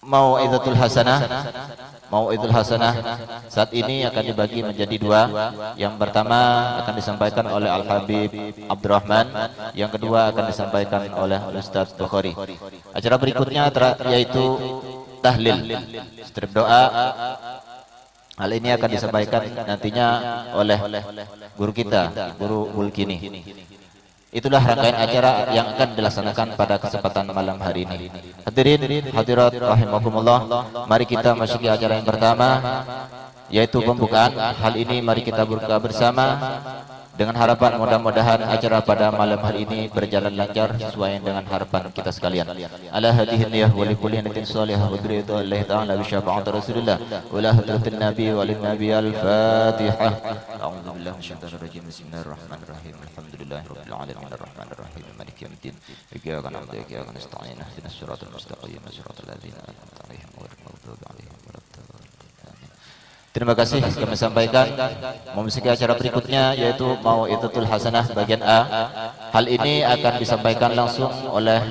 Mau'izatul Hasanah. Mau'izatul Hasanah saat ini akan dibagi menjadi dua. Yang pertama akan disampaikan oleh Al-Habib Abdurrahman, yang kedua akan disampaikan oleh Ustadz Bukhari. Acara berikutnya yaitu tahlil, strip doa. Hal ini akan disampaikan nantinya oleh guru kita, Guru Bulkini. Itulah rangkaian acara yang akan dilaksanakan pada kesempatan malam hari ini. Hadirin hadirat rahimakumullah, mari kita masuki acara yang pertama, yaitu pembukaan. Hal ini mari kita buka bersama dengan harapan mudah-mudahan acara pada malam hari ini berjalan lancar sesuai dengan harapan kita sekalian. Ala hadhihi niyah wa likulli niyatin salihah wa ridha Allah ta'ala bi syafa'ati Rasulillah wa la hadratin nabi wa lin nabi al-Fatihah. A'udzu billahi minasyaitonir rajim. Bismillahirrahmanirrahim. Alhamdulillahirabbil alamin arrahmanir rahim maliki yaumiddin. Iyyaka na'budu wa iyyaka nasta'in. Ihdinas siratal mustaqim, siratal ladzina an'amta 'alaihim ghairil maghdubi 'alaihim waladdallin. Terima kasih kami sampaikan. Memasuki acara berikutnya yaitu Mau'izatul Hasanah bagian A. Hal ini akan disampaikan langsung oleh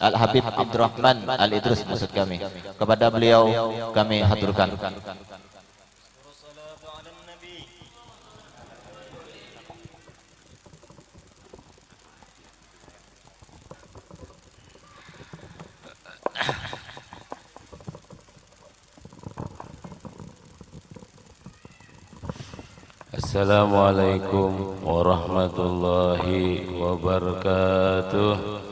Al-Habib Abdurrahman Al-Idrus maksud kami. Kepada beliau kami haturkan. Assalamualaikum warahmatullahi wabarakatuh.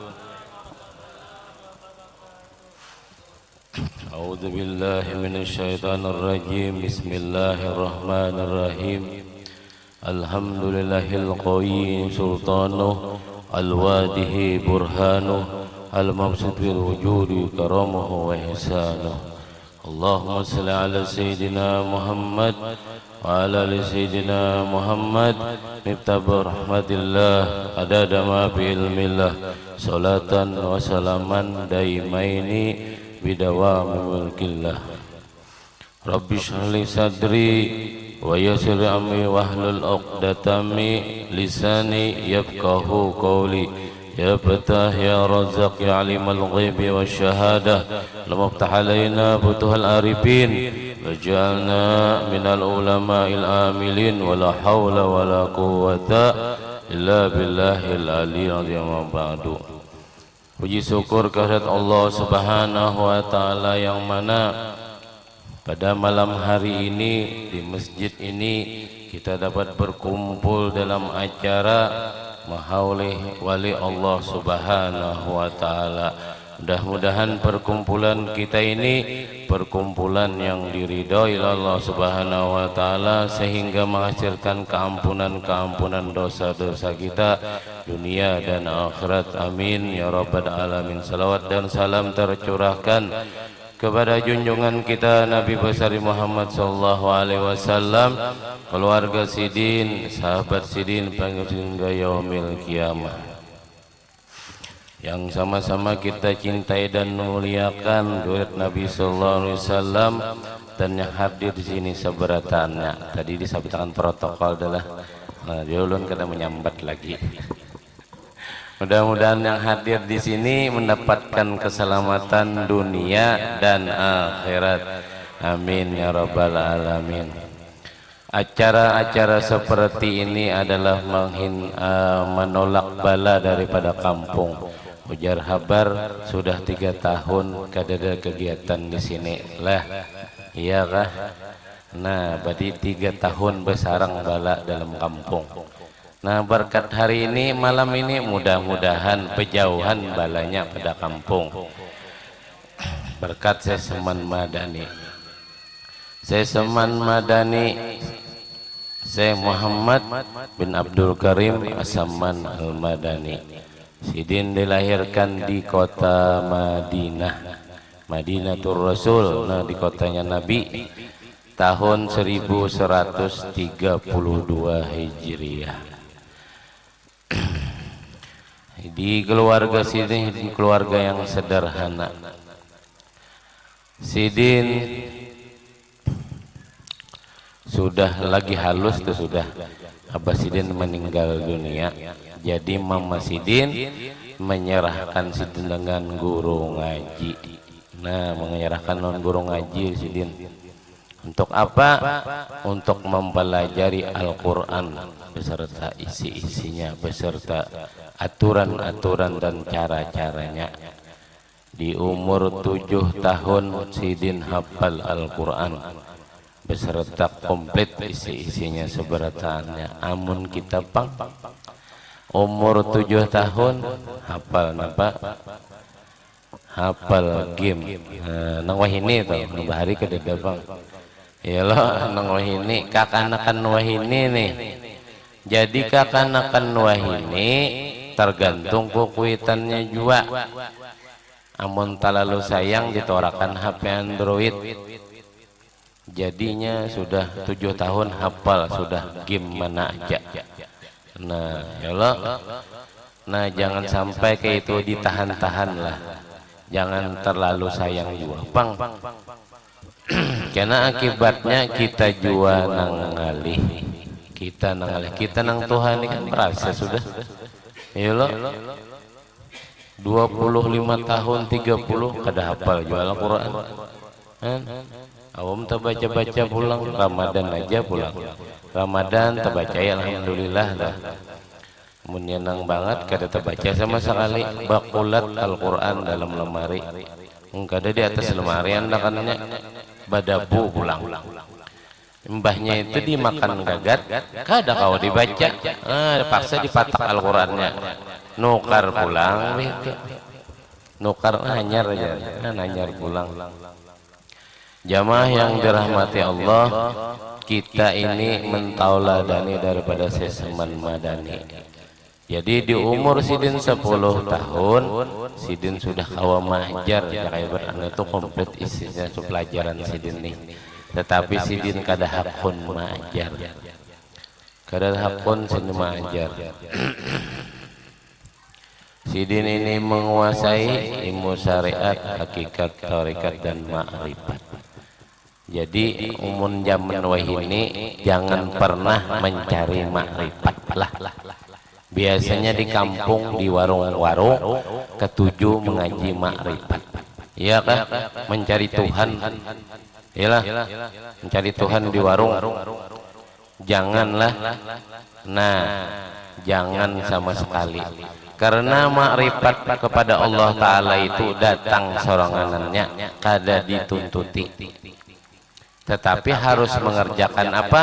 A'udzu billahi minasyaitonir rajim. Bismillahirrahmanirrahim. Alhamdulillahil qayyim sultanuh al-wadihi burhanuh al-mabsut bil wujudi karamuhu wa ihsanuh. Allahumma shalli ala sayyidina Muhammad wa ala ali sayyidina Muhammad miftabur rahmatillah adada ma bi ilmillah salatan wa salaman daimaini bidawami mulkillah. Rabbi shrah li sadri wa yassir amri wahlul 'uqdatam min lisani yafqahu qawli. Ya Fatah ya Razzaq ya Alimul Ghaibi wasyahadah, Lamuftah alaina butuhal arifin, waj'alna minal ulama'il amilin, wala hawla wala quwwata illa billahil aliyyil azim. Ba'du. Puji syukur kehadirat Allah Subhanahu wa taala yang mana pada malam hari ini di masjid ini kita dapat berkumpul dalam acara mahaulih wali Allah Subhanahu wa taala. Mudah-mudahan perkumpulan kita ini perkumpulan yang diridhoi Allah Subhanahu wa taala sehingga menghasilkan keampunan dosa-dosa kita dunia dan akhirat. Amin ya rabbal alamin. Salawat dan salam tercurahkan kepada junjungan kita Nabi besar Muhammad sallallahu alaihi wasallam, keluarga Sidin, sahabat Sidin hingga yaumil kiamah, yang sama-sama kita cintai dan muliakan duit Nabi sallallahu alaihi wasallam, dan yang hadir di sini seberatannya. Tadi disabitakan protokol adalah diulun kita menyambat lagi. Mudah-mudahan yang hadir di sini mendapatkan keselamatan dunia dan akhirat. Amin ya rabbal alamin. Acara-acara seperti ini adalah menolak bala daripada kampung. Ujar habar sudah 3 tahun kadada kegiatan di sini lah. Iya kah? Nah, berarti 3 tahun bersarang bala dalam kampung. Nah, berkat hari ini, malam ini mudah-mudahan pejauhan balanya pada kampung. Berkat Seseman Madani. Seseman Madani, Syekh Muhammad bin Abdul Karim As-Samman Al-Madani. Sidin dilahirkan di kota Madinah, Madinatul Rasul, nah di kotanya Nabi, tahun 1132 Hijriah. Di keluarga Sidin, keluarga yang sederhana. Sidin sudah lagi halus tuh, sudah Abah Sidin meninggal dunia. Jadi Mama Sidin menyerahkan Sidin dengan guru ngaji. Nah, menyerahkan non guru ngaji Sidin. Untuk apa? Untuk mempelajari Al-Quran beserta isi-isinya, beserta aturan-aturan dan cara-caranya. Di umur 7 tahun Sidin hafal Al-Quran beserta komplit isi-isinya seberataannya. Amun kita pang umur 7 tahun hafal napa? Hafal game. Nang wahini tuh, nang bahari kededa bang. Ya lo, nang wahini kakanakan wahini nih. Jadi kakanakan wahini tergantung kukuitannya juga. Amun talalu sayang ditorakan HP Android. Jadinya sudah 7 tahun hafal sudah game mana aja. Nah, ya Allah. Nah, jangan sampai kayak itu ditahan-tahan lah. Jangan terlalu sayang juga, Bang. Karena akibatnya kita jua nang ngalih. Kita nang Tuhan ini kan merasa sudah. Ya Allah. 25 tahun 30 kada hafal jual Al-Quran. Awam terbaca-baca pulang Ramadan aja pulang. Ramadan terbaca ya alhamdulillah dah. Menyenang banget kada terbaca sama sekali bakulat Al-Quran dalam lemari. Kada di atas lemari andakannya badabu pulang. Mbahnya itu dimakan gagat, kada kau dibaca. Paksa dipatak Al-Qurannya. Nukar pulang, nukar nanyar aja, nanyar pulang. Jamaah yang dirahmati Allah, kita ini mentauladani daripada seseman madani. Jadi di umur Sidin 10 tahun, Sidin sudah kawa majar, ya kayak berarti itu komplit isinya pelajaran Sidin nih. Tetapi Sidin kada hakun majar, kada hakun Sidin majar. Sidin ini menguasai ilmu syariat, hakikat, tarekat dan ma'rifat. Jadi umun zaman wahini jangan pernah mencari ma'rifat lah. Biasanya di kampung, di warung-warung, ketujuh mengaji ma'rifat. Iya kan? Mencari Tuhan. Iyalah, mencari Tuhan di warung. Janganlah. Nah, jangan sama sekali. Karena makrifat kepada Allah Ta'ala itu datang soranganannya, kada dituntuti. Tetapi harus mengerjakan apa?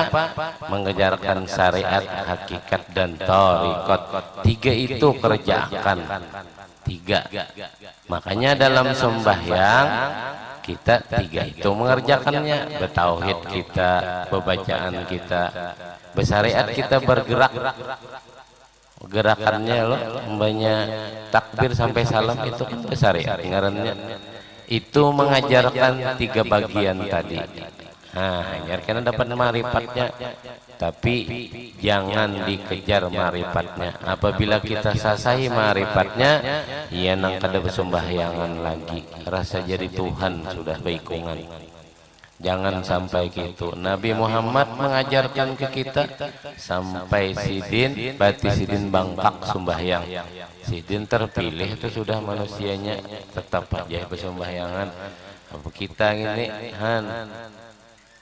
Mengerjakan syariat, hakikat, dan thariqat. 3 itu kerjakan. 3. Makanya dalam sembahyang kita 3 itu mengerjakannya. Bertauhid kita, pembacaan kita, bersyariat kita bergerak. Gerakannya loh, mbaknya takbir sampai salam itu kan syariat ngarannya. Itu mengajarkan 3 bagian tadi. Nah, karena dapat marifatnya, tapi jangan dikejar marifatnya. Apabila kita sasahi marifatnya, ia nang kada bersembahyangan lagi. Rasa jadi Tuhan sudah baikungan. Jangan sampai gitu. Nabi Muhammad mengajarkan ke kita sampai Sidin, bati Sidin bangkak sembahyang. Sidin terpilih itu sudah manusianya tetap aja bersembahyangan. Apa kita ini han?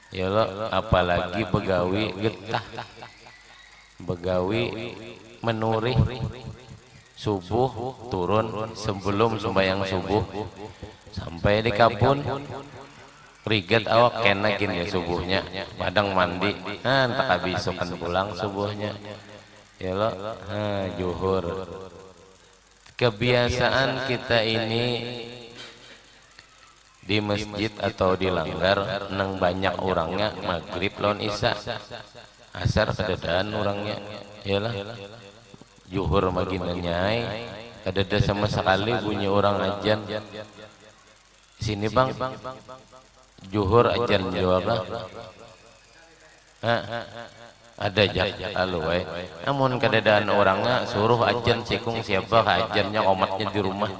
Ya lo, apalagi begawi getah, begawi menurih subuh turun sebelum sembahyang subuh sampai di kabun. Riget awak kena gini ya subuhnya, padang mandi, tak habisukan pulang subuhnya, ya lo, juhur. Kebiasaan kita ini di masjid atau di langgar, nang banyak orangnya, maghrib lawan isya, asar kedadaan orangnya, ya lah, juhur maginanyai, kadada sama sekali bunyi orang ajan. Sini bang. Juhur ajan jawab lah. Ada jak lalu namun kedadaan orangnya suruh ajan cikung siapa ajannya omatnya di rumah.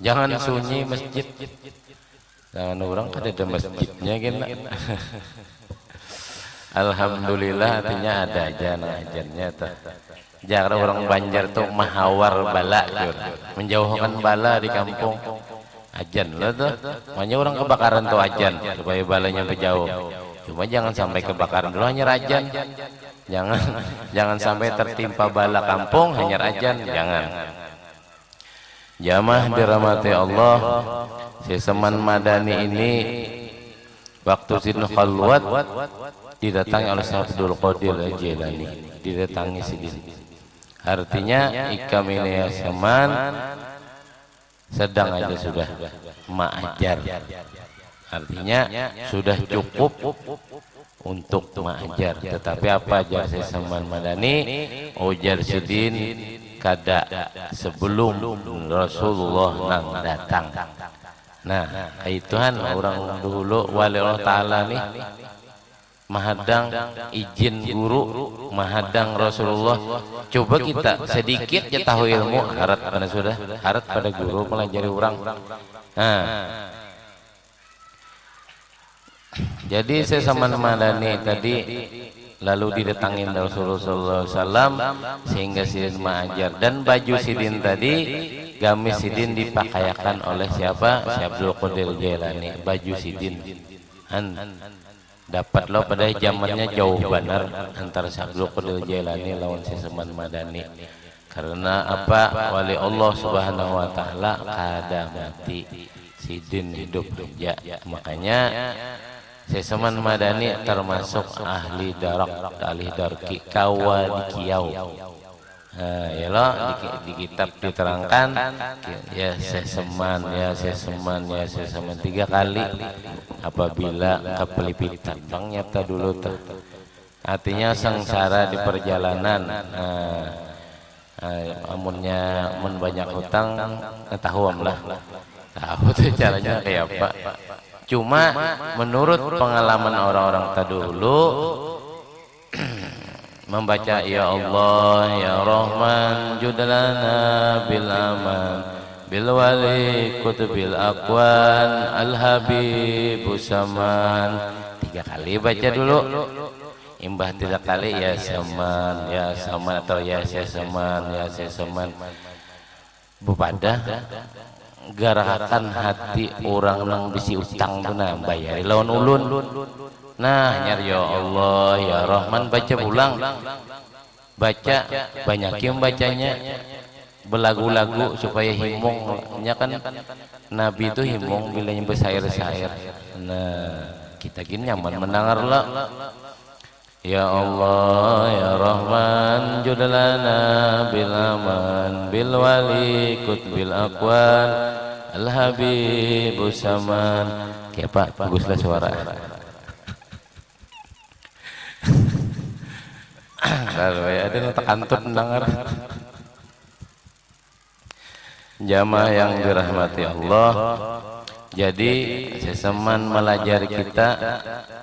Jangan sunyi masjid. Jangan orang kadada masjidnya gini. Alhamdulillah artinya ada ajan ajannya. Jarak orang Banjar tuh mahawar bala, menjauhkan bala di kampung. Ajan lah tuh, makanya orang kebakaran tuh ajan supaya balanya jauh. Cuma jangan sampai kebakaran dulu hanya ajan, jangan sampai tertimpa bala kampung hanya ajan, jangan. Jamaah dirahmati Allah, seseman Madani ini waktu Sidin Khalwat didatangi oleh Abdul Qadir Al-Jilani, didatangi Sidin. Artinya ikam ini seman sedang aja sudah ma'ajar, artinya sudah cukup untuk ma'ajar. Tetapi apa ajar seseman Madani? Ujar Sidin kada sebelum Rasulullah nang datang. Nah, ituan orang dulu wali Allah Ta'ala nih mahadang izin guru, mahadang Rasulullah. Coba kita sedikit ya tahu ilmu, harap pada sudah, harap pada guru pelajari orang. Nah, jadi saya sama Madani tadi lalu didatangin Rasulullah SAW sehingga Sidin mengajar, dan baju Sidin tadi gamis Sidin dipakaikan oleh siapa? Si Abdul Qadir Jailani. Baju Sidin dapat lo pada zamannya jauh benar antara si Abdul Qadir Jailani lawan si Seman Madani. Karena apa? Wali Allah Subhanahu Wa Taala kada mati, Sidin hidup ya. Makanya Seseman Madani termasuk ahli darak, ahli darki, kawa di kiau. Nah, ya lo di kitab diterangkan ya seseman, ya seseman, ya seseman 3 kali apabila kepelipitan. Bang nyata dulu tuh. Artinya sengsara di perjalanan. Amunnya mun banyak hutang, tahu lah. Tahu tuh caranya kayak apa. Cuma menurut pengalaman orang-orang terdahulu membaca ya Allah ya Rahman judlana bil aman bil wali kutubil aqwan al habibu saman, 3 kali baca dulu. Imbah 3 kali ya saman, ya saman atau ya seseman, ya seseman. Bupada garakan hati orang nang bisi utang tuh nah bayari lawan ulun. Nah nyari ya Allah ya Rahman baca pulang, baca banyakin bacanya belagu-lagu supaya himung. Nya kan Nabi itu himung bila nyampe sair-sair. Nah kita gini nyaman mendengar lah. Ya Allah ya Rahman judlana bil aman bil wali kutbil aqwan al habibu saman. Kayak Pak baguslah suara. Lalu ya ada nota kantut mendengar. Jamaah yang dirahmati Allah, jadi seseman melajari kita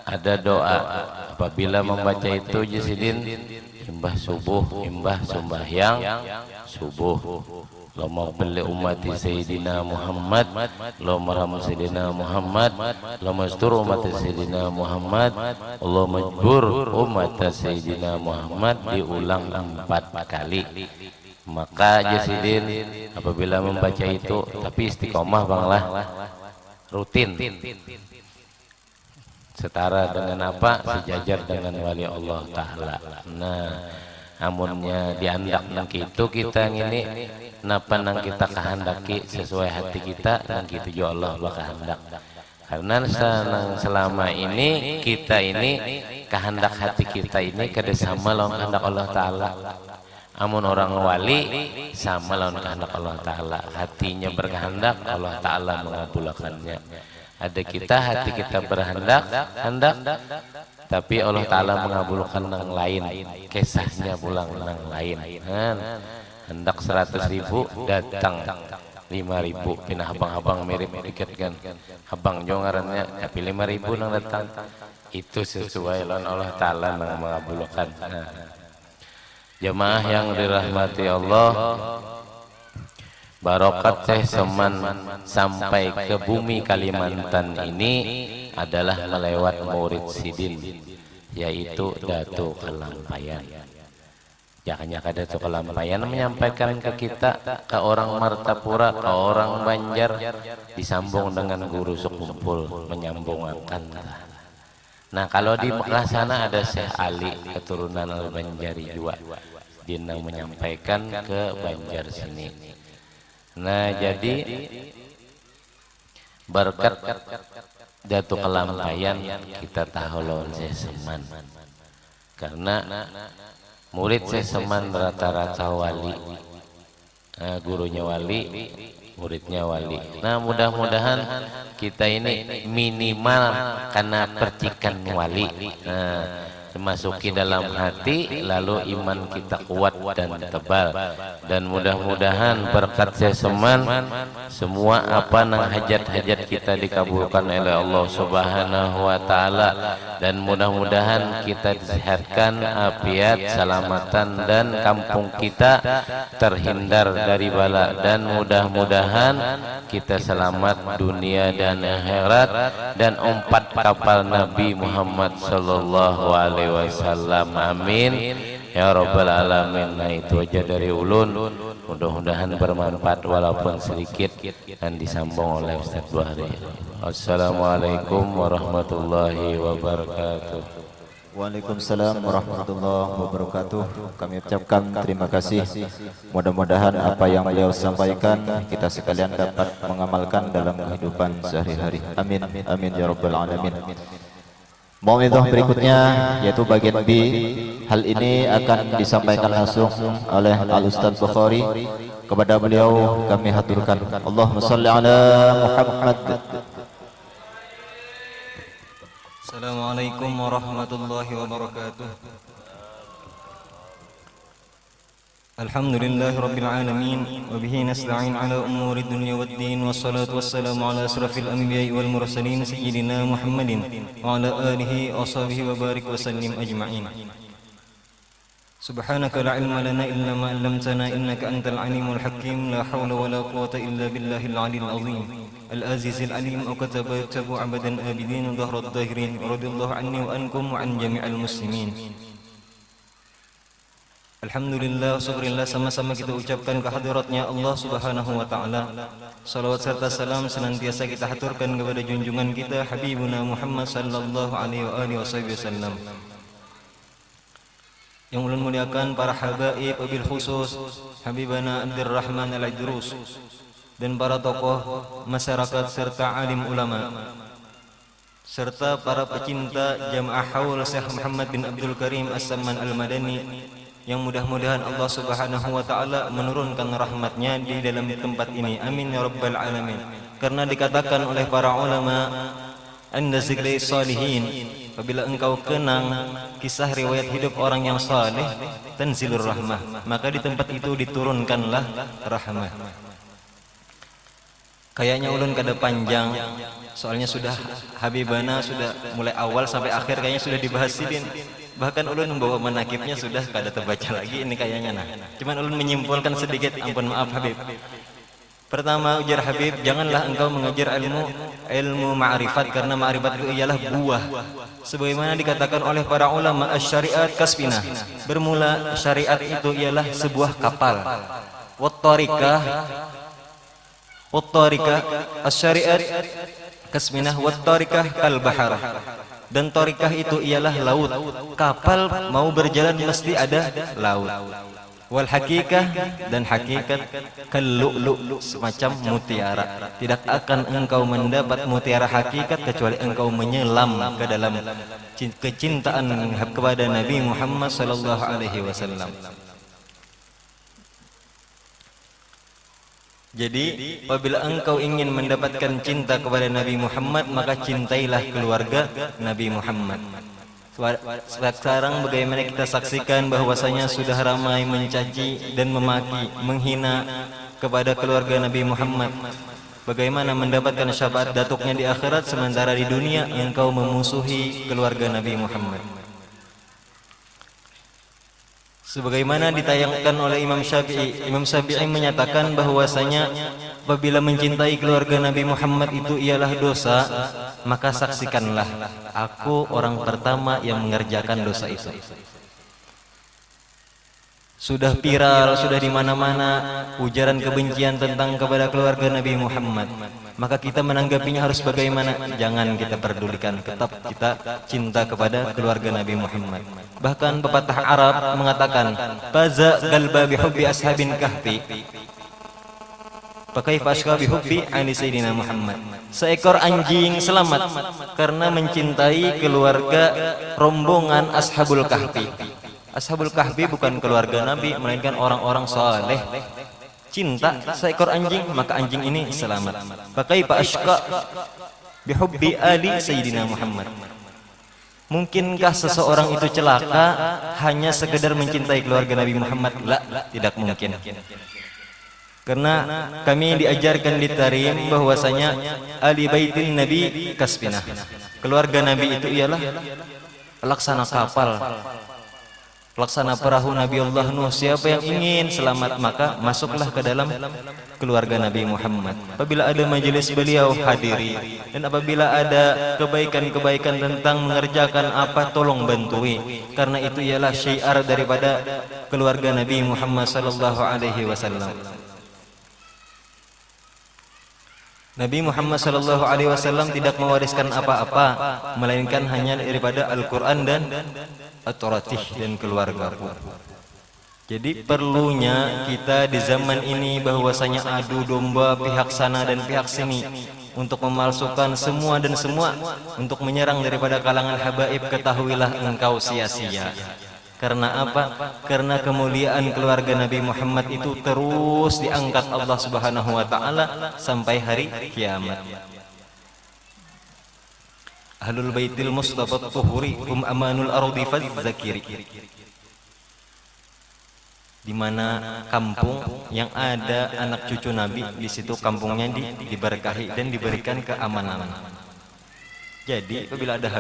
ada doa apabila membaca itu Sidin imbah subuh, imbah sembahyang subuh. Allahumma pilih ummati Sayyidina Muhammad, Allahumma rahmat Sayyidina Muhammad, Allahumma astur ummati Sayyidina Muhammad, Allahumma jbur ummati Sayyidina Muhammad, diulang 4 kali. Maka Sidin apabila membaca itu, tapi istiqomah banglah, rutin setara dengan apa? Sejajar dengan wali Allah Ta'ala. Nah amunnya diandak nang itu kita ini napa nang kita kehendaki sesuai hati kita, nang gitu jo Allah berkehendak. Karena selama ini kita ini kehendak hati kita ini kada sama lawan kehendak Allah Ta'ala. Amun orang wali sama lawan kehendak Allah Ta'ala, hatinya berkehendak, Allah Ta'ala mengabulkannya. Ada kita hati kita berhendak, tapi Allah Ta'ala mengabulkan yang lain, kisahnya pulang yang lain. Hendak 100.000 datang 5.000, pindah abang-abang mirip dikit kan, abang jongarannya tapi 5.000 nang datang. Itu sesuai lawan Allah Ta'ala yang mengabulkan. Jemaah yang dirahmati Allah, barokat seseman sampai ke bumi Kalimantan ini adalah melewat murid Sidin, yaitu Datuk Kalampayan. Jangan-jangan ada tuh kelampayan menyampaikan ke kita, ke orang Martapura, ke orang Banjar, disambung dengan guru sekumpul menyambungkan. Nah kalau di Mekah sana ada Syekh Ali keturunan Al-Banjari juga, dia menyampaikan ke Banjar sini. Nah jadi berkat datu kelampayan kita tahu lawan Syekh Seman, karena murid Syekh Seman rata-rata wali, gurunya wali, muridnya wali. Nah mudah-mudahan kita ini minimal karena percikan wali, masuki dalam hati, lalu iman kita kuat dan tebal. Dan mudah-mudahan berkat Syekh Seman semua apa nang hajat-hajat kita dikabulkan oleh Allah Subhanahu wa taala, dan mudah-mudahan kita disehatkan afiat selamatan dan kampung kita terhindar dari bala, dan mudah-mudahan kita selamat dunia dan akhirat dan umpat kapal Nabi Muhammad sallallahu alaihi wasallam. Amin ya rabbal alamin. Nah itu aja dari ulun, mudah-mudahan bermanfaat walaupun sedikit, dan disambung oleh Ustaz Bahri. Assalamualaikum warahmatullahi wabarakatuh. Waalaikumsalam warahmatullahi wabarakatuh. Kami ucapkan terima kasih. Mudah-mudahan apa yang beliau sampaikan kita sekalian dapat mengamalkan dalam kehidupan sehari-hari. Amin, amin ya rabbal alamin. Mau'izah berikutnya yaitu bagian B. Hal ini akan disampaikan langsung oleh Al-Ustaz Bukhari. Kepada beliau kami haturkan Allahumma shalli ala Muhammad. Assalamualaikum warahmatullahi wabarakatuh. Alhamdulillahi rabbil alamin, wa bihi nasta'in ala umuri dunya waddin, wassalatu wassalamu ala asrafil anbiya'i wal mursalin sayyidina Muhammadin wa ala alihi wa sahbihi wa barik wa sallim ajma'in. Subhanaka la ilma lana illa ma 'allamtana innaka antal alimul hakim, la hawla wa la quwwata illa billahil 'aliyyil 'azim. Al-azizil alim au kataba tabu abadan abidin dhahrat dhahirin radhiyallahu anni wa ankum wa an jami'al muslimin. Alhamdulillah, syukurillah, sama-sama kita ucapkan kehadiratnya Allah Subhanahu wa taala. Salawat serta salam senantiasa kita haturkan kepada junjungan kita Habibuna Muhammad sallallahu alaihi wasallam. Yang ulun muliakan para habaib, wabil khusus Habibana Abdurrahman Al-Idrus, dan para tokoh masyarakat serta alim ulama, serta para pecinta jamaah haul Syekh Muhammad bin Abdul Karim As-Samman Al-Madani, yang mudah-mudahan Allah Subhanahu wa taala menurunkan rahmatnya di dalam tempat ini. Amin ya rabbal alamin. Karena dikatakan oleh para ulama, anda zikri salihin, apabila engkau kenang kisah riwayat hidup orang yang saleh, tanzilur rahmah, maka di tempat itu diturunkanlah rahmah. Kayaknya ulun kada panjang, soalnya sudah Habibana sudah mulai awal sampai akhir kayaknya sudah dibahas sidin. Bahkan ulun membawa manakibnya sudah kada terbaca lagi ini kayaknya. Nah, cuman ulun menyimpulkan sedikit, ampun maaf Habib. Pertama, ujar Habib, janganlah engkau mengajar ilmu ma'rifat, karena ma'rifat itu ialah buah. Sebagaimana dikatakan oleh para ulama, asy-syariat kasbinah. Bermula syariat itu ialah sebuah kapal. Wat-tariqah asy-syariat kasbinah, wat-tariqah kal bahar. Dan torikah itu ialah laut. Kapal mau berjalan mesti ada laut. Wal hakikah, dan hakikat kal lu'lu', semacam mutiara. Tidak akan engkau mendapat mutiara hakikat kecuali engkau menyelam ke dalam kecintaan kepada Nabi Muhammad sallallahu alaihi wasallam. Jadi apabila engkau ingin mendapatkan cinta kepada Nabi Muhammad, maka cintailah keluarga Nabi Muhammad. Sekarang bagaimana kita saksikan bahwasanya sudah ramai mencaci dan memaki, menghina kepada keluarga Nabi Muhammad. Bagaimana mendapatkan syafaat datuknya di akhirat, sementara di dunia engkau memusuhi keluarga Nabi Muhammad. Sebagaimana ditayangkan oleh Imam Syafi'i, Imam Syafi'i menyatakan bahwasanya apabila mencintai keluarga Nabi Muhammad itu ialah dosa, maka saksikanlah aku orang pertama yang mengerjakan dosa itu. Sudah viral, sudah di mana-mana ujaran kebencian tentang kepada keluarga Nabi Muhammad. Maka kita menanggapinya harus bagaimana? Jangan kita pedulikan, tetap kita cinta kepada keluarga Nabi Muhammad. Bahkan pepatah Arab mengatakan, "Faza qalba bihubbi ashabin kahfi." Pakai fashka bihubbi ali sayyidina Muhammad. Seekor anjing selamat karena mencintai keluarga rombongan Ashabul Kahfi. Ashabul Kahfi bukan keluarga Nabi, melainkan orang-orang saleh. Cinta seekor anjing, maka anjing ini selamat. Pakai fashka bihubbi ali sayyidina Muhammad. Mungkinkah seseorang itu celaka hanya sekedar mencintai keluarga Nabi Muhammad? La, tidak mungkin. Karena kami diajarkan di Tarim bahwasanya ahli baitin Nabi kasbinah. Keluarga Nabi itu ialah laksana kapal, laksana perahu Nabi Allah Nuh. Siapa yang ingin selamat maka masuklah ke dalam keluarga Nabi Muhammad. Apabila ada majelis beliau hadiri, dan apabila ada kebaikan-kebaikan tentang mengerjakan apa, tolong bantui, karena itu ialah syiar daripada keluarga Nabi Muhammad sallallahu alaihi wasallam. Nabi Muhammad sallallahu alaihi wasallam tidak mewariskan apa-apa melainkan hanya daripada Al-Qur'an dan At-Taratih dan keluargaku. Jadi perlunya kita di zaman ini bahwasanya adu domba pihak sana dan pihak sini untuk memalsukan semua dan semua untuk menyerang daripada kalangan habaib. Ketahuilah engkau sia-sia. Karena apa? Karena kemuliaan keluarga Nabi Muhammad itu terus diangkat Allah Subhanahu wa taala sampai hari kiamat. Ahlul Baitil Mustafa Tuhuri hum amanul ardi fadzakiri. Di mana kampung yang ada anak cucu Nabi, di situ kampungnya diberkahi dan diberikan keamanan. Jadi apabila ada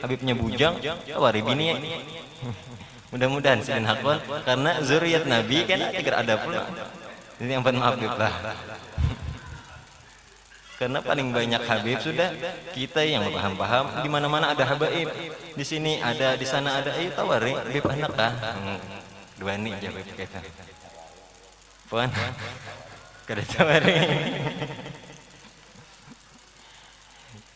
Habibnya bujang, tawari bini. Mudah-mudahan sidin hakon karena zuriat Nabi kan agar ada pula. Ini yang maaf lah. Karena paling banyak Habib sudah kita yang paham-paham. Di mana-mana ada Habaib. Di sini ada, di sana ada. Ayo tawari, Habib anak kah? Dua nih jawab kita. Puan, kada tawari.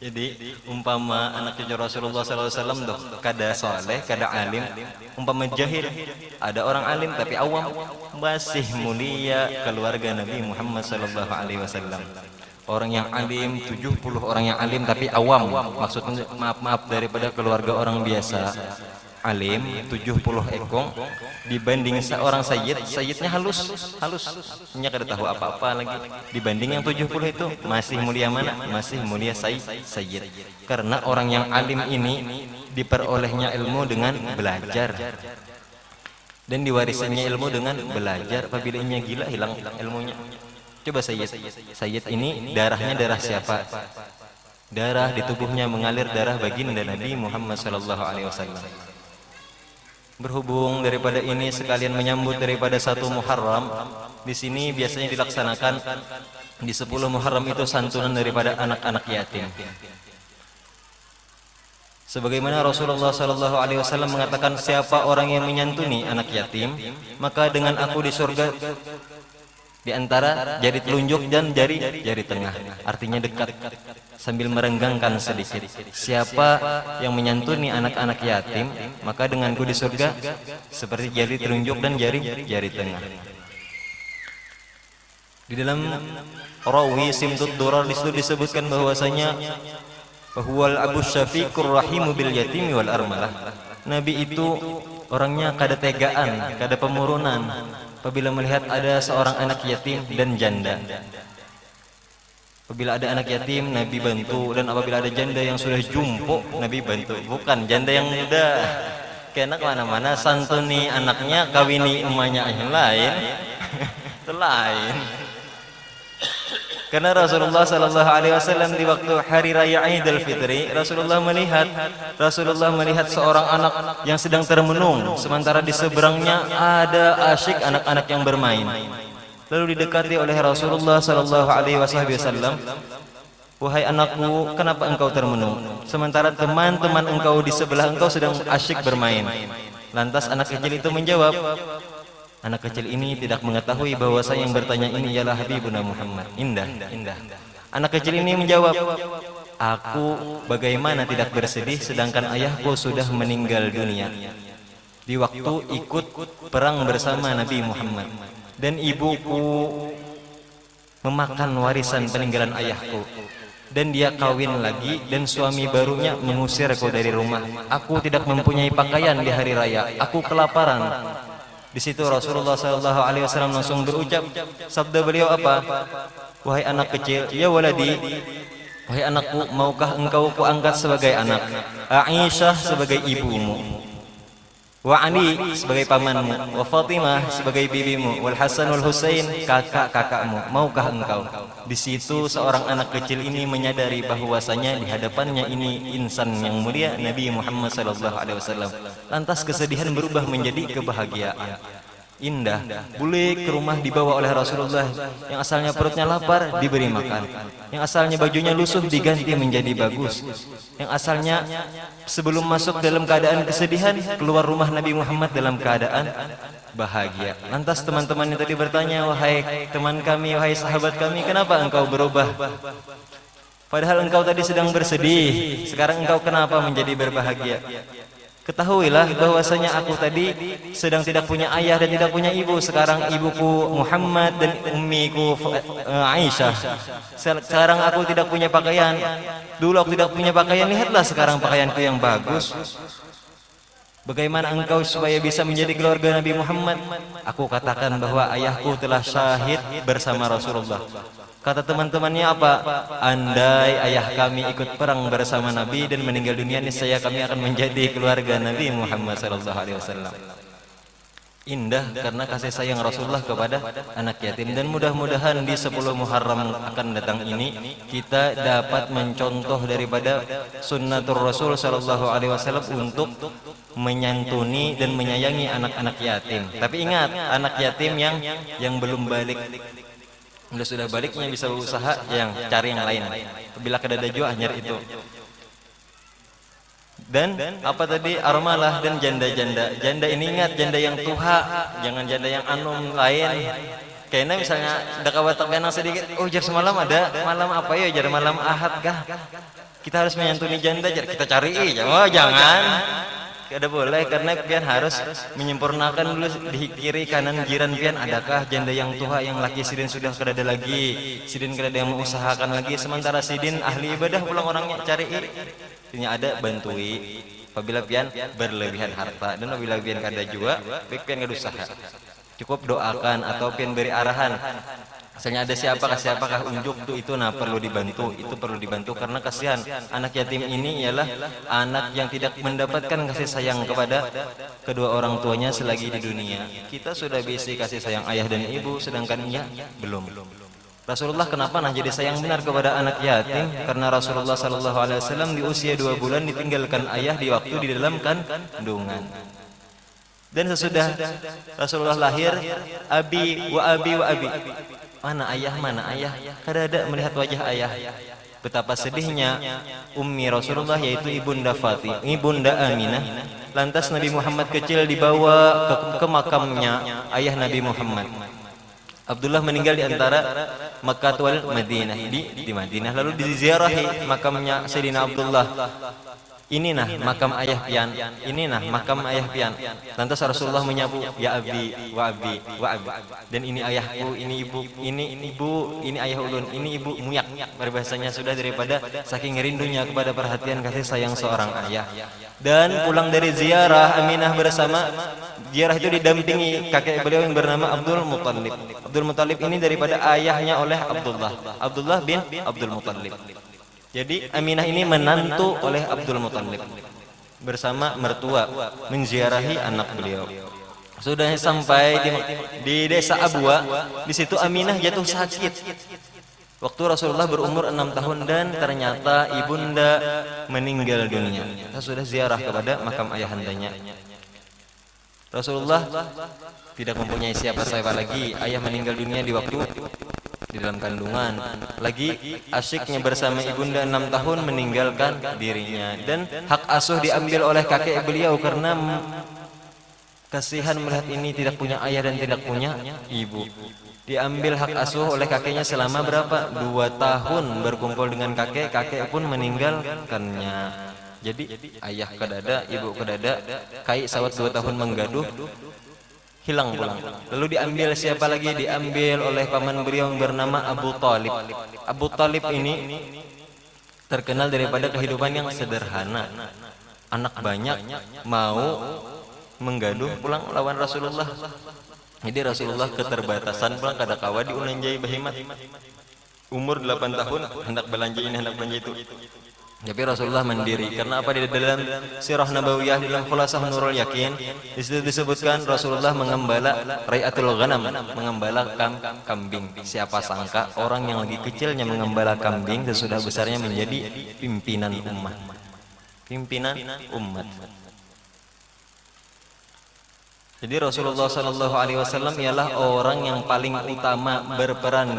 Jadi umpama anak cucu Rasulullah SAW doh kada soleh, kada alim, umpama jahil, ada orang alim tapi awam, masih mulia keluarga Nabi Muhammad SAW. Orang yang alim 70 orang yang alim tapi awam, maksudnya maaf daripada keluarga orang biasa. Alim 70 ekong dibanding seorang sayyidnya halus, nya kada tahu apa-apa lagi. Dibanding yang 70 itu masih mulia mana? Masih mulia sayyid. Karena orang yang alim ini diperolehnya ilmu dengan belajar dan diwarisannya ilmu dengan belajar. Apabila nya gila hilang ilmunya. Coba sayyid ini darahnya darah siapa? Darah di tubuhnya mengalir darah baginda Nabi Muhammad sallallahu alaihi wasallam. Berhubung daripada ini sekalian menyambut daripada 1 Muharram, di sini biasanya dilaksanakan di 10 Muharram itu santunan daripada anak-anak yatim. Sebagaimana Rasulullah sallallahu alaihi wasallam mengatakan, siapa orang yang menyantuni anak yatim, maka dengan aku di surga di antara jari telunjuk dan jari tengah, artinya dekat, sambil merenggangkan sedikit. Siapa yang menyantuni anak-anak yatim, maka denganku di surga seperti jari telunjuk dan jari tengah. Di dalam Rawi Simtud Durar disitu disebutkan bahwasanya bahwal Abu Syafiqur Rahimu bil yatimi wal armalah. Nabi itu orangnya kada tegaan, kada pemurunan. Apabila melihat ada seorang anak yatim dan janda, apabila ada anak yatim Nabi bantu, dan apabila ada janda yang sudah jumpo Nabi bantu. Bukan janda yang muda, kena kemana-mana santuni anaknya, kawini emaknya yang lain. Itu lain. Karena Rasulullah sallallahu alaihi wasallam di waktu hari raya Idul Fitri, Rasulullah melihat seorang anak yang sedang termenung, sementara di seberangnya ada asyik anak-anak yang bermain. Lalu didekati oleh Rasulullah sallallahu alaihi wasallam, "Wahai anakku, kenapa engkau termenung? Sementara teman-teman engkau di sebelah engkau sedang asyik bermain." Lantas anak kecil itu menjawab, Anak kecil ini tidak mengetahui bahwa yang bertanya ini ialah Habibuna Muhammad. Indah. Anak kecil ini menjawab, aku bagaimana tidak bersedih sedangkan ayahku sudah meninggal dunia di waktu ikut perang bersama Nabi Muhammad, dan ibuku memakan warisan peninggalan ayahku, dan dia kawin lagi dan suami barunya mengusirku dari rumah. Aku tidak mempunyai pakaian di hari raya, aku kelaparan. Di situ Rasulullah SAW langsung berucap, sabda beliau apa? Wahai anak kecil, ya waladi, wahai anakku, maukah engkau kuangkat sebagai anak, Aisyah sebagai ibumu, wa Ali sebagai pamanmu, wa Fatimah sebagai bibimu, wal Hasan wal Husain kakak-kakakmu, maukah engkau? Di situ seorang anak kecil ini menyadari bahwasanya di hadapannya ini insan yang mulia, Nabi Muhammad SAW. Lantas kesedihan berubah menjadi kebahagiaan. Indah, bule ke rumah dibawa oleh Rasulullah. Yang asalnya perutnya lapar diberi makan, yang asalnya bajunya lusuh diganti menjadi bagus, yang asalnya sebelum masuk dalam keadaan kesedihan keluar rumah Nabi Muhammad dalam keadaan bahagia. Lantas teman-temannya tadi bertanya, wahai teman kami, wahai sahabat kami, kenapa engkau berubah? Padahal engkau tadi sedang bersedih, sekarang engkau kenapa menjadi berbahagia? Ketahuilah bahwasanya aku tadi sedang tidak punya ayah dan tidak punya ibu. Sekarang ibuku Muhammad dan ummiku Aisyah. Sekarang aku tidak punya pakaian. Dulu aku tidak punya pakaian, lihatlah sekarang pakaianku yang bagus. Bagaimana engkau supaya bisa menjadi keluarga Nabi Muhammad? Aku katakan bahwa ayahku telah syahid bersama Rasulullah. Kata teman-temannya apa? Andai ayah kami ikut perang bersama Nabi dan meninggal dunia, niscaya kami akan menjadi keluarga Nabi Muhammad SAW. Indah karena kasih sayang Rasulullah kepada anak yatim. Dan mudah-mudahan di 10 Muharram akan datang ini kita dapat mencontoh daripada sunnatur Rasul SAW untuk menyantuni dan menyayangi anak-anak yatim. Tapi ingat, anak yatim yang belum balik. Udah sudah baliknya bisa berusaha yang cari yang lain. Bila kedada jua hanya itu. Dan apa tadi, armalah dan janda-janda. Janda ini ingat, janda yang tuha, jangan janda yang anum lain. Kayaknya misalnya udah kawatak benang sedikit, oh jar semalam ada, malam apa ya, jar malam ahad kah? Kita harus menyantuni janda, jar kita cari, oh jangan. Ada boleh, karena pian harus menyempurnakan dulu di kiri kanan jiran pian, adakah janda yang tua yang laki sidin sudah kedada lagi, sidin kedada yang mengusahakan lagi, sementara sidin ahli ibadah pulang orangnya cari, ini ada bantui. Apabila pian berlebihan harta dan apabila pian kada jua, baik pian kada usaha, cukup doakan atau pian beri arahan. Misalnya ada siapakah unjuk tuh itu, nah perlu dibantu, itu perlu dibantu karena kasihan anak yatim ini ialah anak yang tidak mendapatkan kasih sayang kepada kedua orang tuanya selagi di dunia. Kita sudah bisa kasih sayang ayah dan ibu, sedangkan ia belum. Rasulullah kenapa jadi sayang benar kepada anak yatim? Karena Rasulullah SAW di usia 2 bulan ditinggalkan ayah di waktu di dalam kandungan. Dan sesudah Rasulullah lahir, abi wa abi. Mana ayah? Kada melihat wajah ayah. Betapa sedihnya ummi Rasulullah, yaitu ibunda Fatimah, ibunda Aminah. Lantas Nabi Muhammad kecil dibawa ke makamnya ayah Nabi Muhammad. Abdullah meninggal di antara Makkah wal Madinah, di Madinah. Lalu diziarahi makamnya Sayyidina Abdullah. Ini nah makam ayah pian, ini nah makam ayah pian. Lantas Rasulullah menyapu, ya abi wa abi wa abi. Dan ini ayahku, ini ibu, ini ayah ulun, ini ibu muyak. Berbahasanya sudah daripada saking rindunya kepada perhatian kasih sayang seorang ayah. Dan pulang dari ziarah, Aminah bersama ziarah itu didampingi kakek beliau yang bernama Abdul Muttalib. Abdul Muttalib ini daripada ayahnya oleh Abdullah bin Abdul Muttalib. Jadi Aminah ini menantu oleh Abdul Muttalib bersama mertua menziarahi anak beliau. Sudah sampai di desa Abwa, di situ Aminah jatuh sakit. Waktu Rasulullah berumur 6 tahun dan ternyata ibunda meninggal dunia. Kita sudah ziarah kepada makam ayahandanya. Rasulullah tidak mempunyai siapa-siapa lagi. Ayah meninggal dunia di waktu di dalam kandungan, lagi asyiknya bersama ibunda 6 tahun meninggalkan dirinya, dan hak asuh diambil oleh kakek beliau karena kasihan melihat ini tidak punya ayah dan tidak punya ibu. Diambil hak asuh oleh kakeknya selama berapa? 2 tahun berkumpul dengan kakek, kakek pun meninggalkannya. Jadi ayah kedada, ibu kedada, kai sawat 2 tahun menggaduh, hilang pulang. Lalu diambil siapa lagi? Diambil oleh paman beliau yang bernama Abu Talib. Abu Talib ini terkenal daripada kehidupan yang sederhana. Anak banyak, mau menggaduh pulang lawan Rasulullah. Jadi Rasulullah keterbatasan pulang kada kawa diunanjai bahimat. Umur 8 tahun hendak belanja ini hendak belanja itu. Tapi Rasulullah mandiri. Karena apa? Di dalam Sirah Nabawiyah dalam Khulasah Nurul Yakin di situ disebutkan Rasulullah mengembala Rai'atul Ghanam, mengembala kambing. Siapa sangka orang yang lagi kecilnya mengembala kambing sesudah besarnya menjadi pimpinan umat. Pimpinan umat. Jadi Rasulullah Sallallahu Alaihi Wasallam ialah orang yang paling utama berperan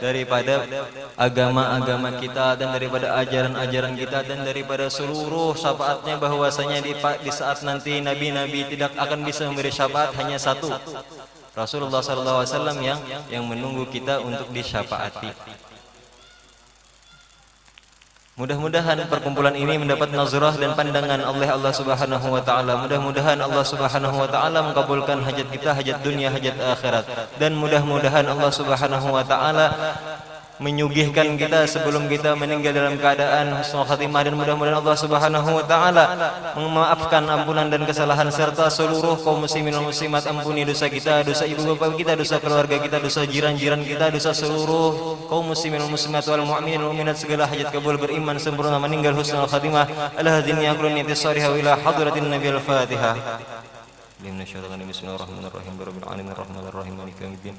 daripada agama-agama kita dan daripada ajaran-ajaran kita dan daripada seluruh syafaatnya, bahwasanya di saat nanti nabi-nabi tidak akan bisa memberi syafaat, hanya satu, Rasulullah Sallallahu Alaihi Wasallam yang menunggu kita untuk disyafaati. Mudah-mudahan perkumpulan ini mendapat nazarah dan pandangan oleh Allah Subhanahu wa taala. Mudah-mudahan Allah Subhanahu wa taala mengabulkan hajat kita, hajat dunia, hajat akhirat. Dan mudah-mudahan Allah Subhanahu wa taala menyugihkan kita sebelum kita meninggal dalam keadaan husnul khatimah, dan mudah-mudahan Allah Subhanahu wa taala memaafkan ampunan dan kesalahan serta seluruh kaum muslimin dan muslimat. Ampuni dosa kita, dosa ibu bapa kita, dosa keluarga kita, dosa jiran-jiran kita, dosa seluruh kaum muslimin dan muslimat wal mu'minin wal mu'minat, segala hajat kabul, beriman sempurna, meninggal husnul khatimah. Ala hadhihi yaqulun intisariha ila hadratin nabi al-fatihah. Bismillahirrahmanirrahim. Bismillahirrahmanirrahim. Rabbil alamin arrahmanir rahim maliki yaumiddin.